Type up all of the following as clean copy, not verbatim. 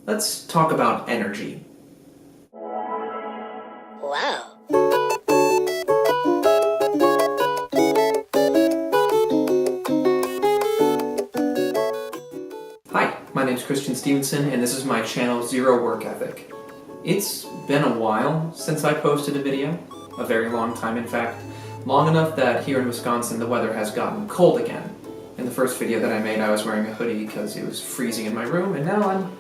Let's talk about energy. Wow. Hi, my name is Christian Stevenson, and this is my channel Zero Work Ethic. It's been a while since I posted a video, a very long time in fact, long enough that here in Wisconsin the weather has gotten cold again. In the first video that I made I was wearing a hoodie because it was freezing in my room, and now I'm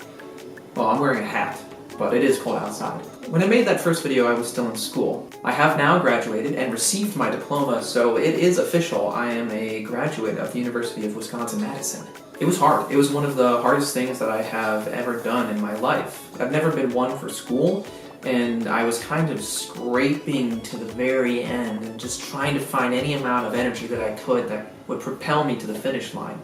wearing a hat, but it is cold outside. When I made that first video I was still in school. I have now graduated and received my diploma, so it is official. I am a graduate of the University of Wisconsin-Madison. It was hard. It was one of the hardest things that I have ever done in my life. I've never been one for school, and I was kind of scraping to the very end and just trying to find any amount of energy that I could that would propel me to the finish line.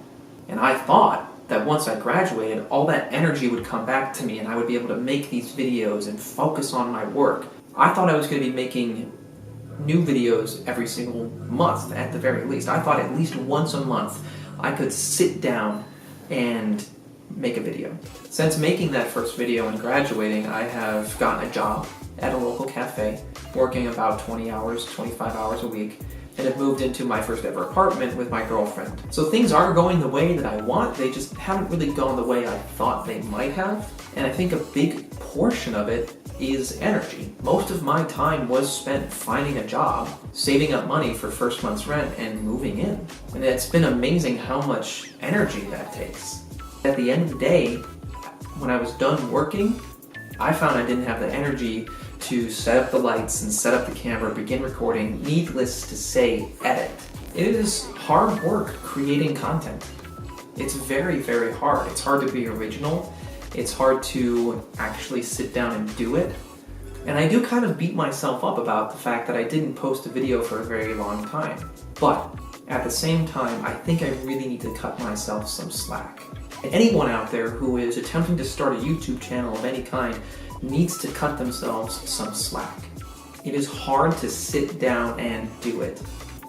And I thought that once I graduated, all that energy would come back to me and I would be able to make these videos and focus on my work. I thought I was going to be making new videos every single month at the very least. I thought at least once a month I could sit down and make a video. Since making that first video and graduating, I have gotten a job at a local cafe, working about 20 hours, 25 hours a week, and have moved into my first ever apartment with my girlfriend. So things are going the way that I want, they just haven't really gone the way I thought they might have. And I think a big portion of it is energy. Most of my time was spent finding a job, saving up money for first month's rent, and moving in. And it's been amazing how much energy that takes. At the end of the day, when I was done working, I found I didn't have the energy to set up the lights and set up the camera, begin recording, needless to say, edit. It is hard work creating content. It's very, very hard. It's hard to be original. It's hard to actually sit down and do it. And I do kind of beat myself up about the fact that I didn't post a video for a very long time. But at the same time, I think I really need to cut myself some slack. Anyone out there who is attempting to start a YouTube channel of any kind needs to cut themselves some slack. It is hard to sit down and do it.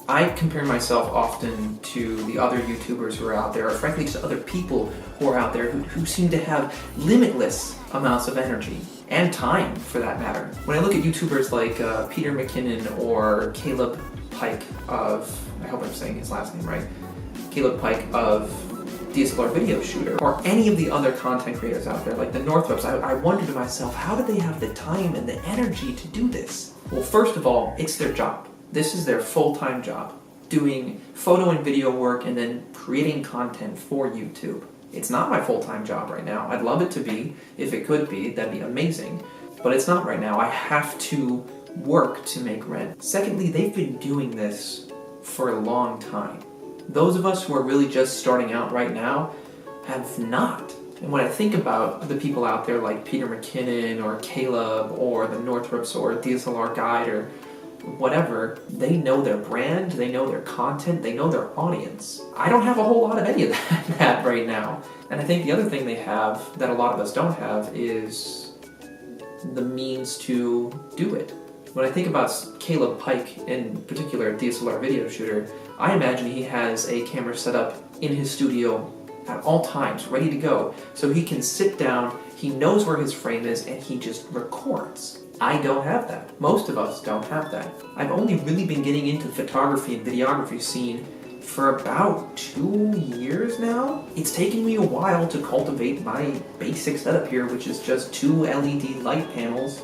I compare myself often to the other YouTubers who are out there, or frankly to other people who are out there who seem to have limitless amounts of energy, and time for that matter. When I look at YouTubers like Peter McKinnon or Caleb Pike of, I hope I'm saying his last name right, Caleb Pike of DSLR Video Shooter, or any of the other content creators out there like the Northrops, I wonder to myself, how do they have the time and the energy to do this? Well, first of all, it's their job. This is their full-time job, doing photo and video work and then creating content for YouTube. It's not my full-time job right now. I'd love it to be. If it could be, that'd be amazing. But it's not right now. I have to work to make rent. Secondly, they've been doing this for a long time. Those of us who are really just starting out right now have not. And when I think about the people out there like Peter McKinnon or Caleb or the Northrops or DSLR Guide or whatever, they know their brand, they know their content, they know their audience. I don't have a whole lot of any of that right now. And I think the other thing they have that a lot of us don't have is the means to do it. When I think about Caleb Pike, in particular a DSLR video shooter, I imagine he has a camera set up in his studio at all times, ready to go, so he can sit down, he knows where his frame is, and he just records. I don't have that. Most of us don't have that. I've only really been getting into the photography and videography scene for about 2 years now. It's taken me a while to cultivate my basic setup here, which is just 2 LED light panels,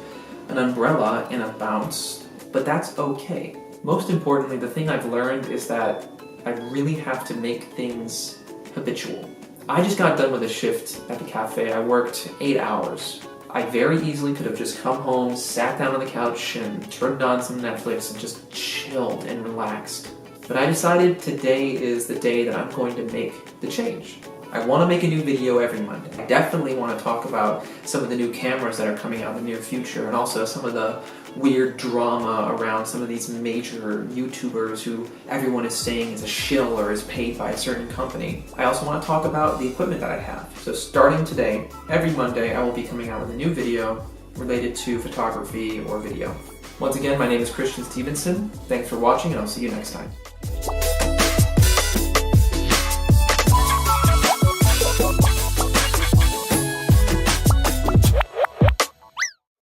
an umbrella, and a bounce, but that's okay. Most importantly, the thing I've learned is that I really have to make things habitual. I just got done with a shift at the cafe. I worked 8 hours. I very easily could have just come home, sat down on the couch, and turned on some Netflix and just chilled and relaxed. But I decided today is the day that I'm going to make the change. I want to make a new video every Monday. I definitely want to talk about some of the new cameras that are coming out in the near future, and also some of the weird drama around some of these major YouTubers who everyone is saying is a shill or is paid by a certain company. I also want to talk about the equipment that I have. So starting today, every Monday I will be coming out with a new video related to photography or video. Once again, my name is Christian Stevenson. Thanks for watching, and I'll see you next time.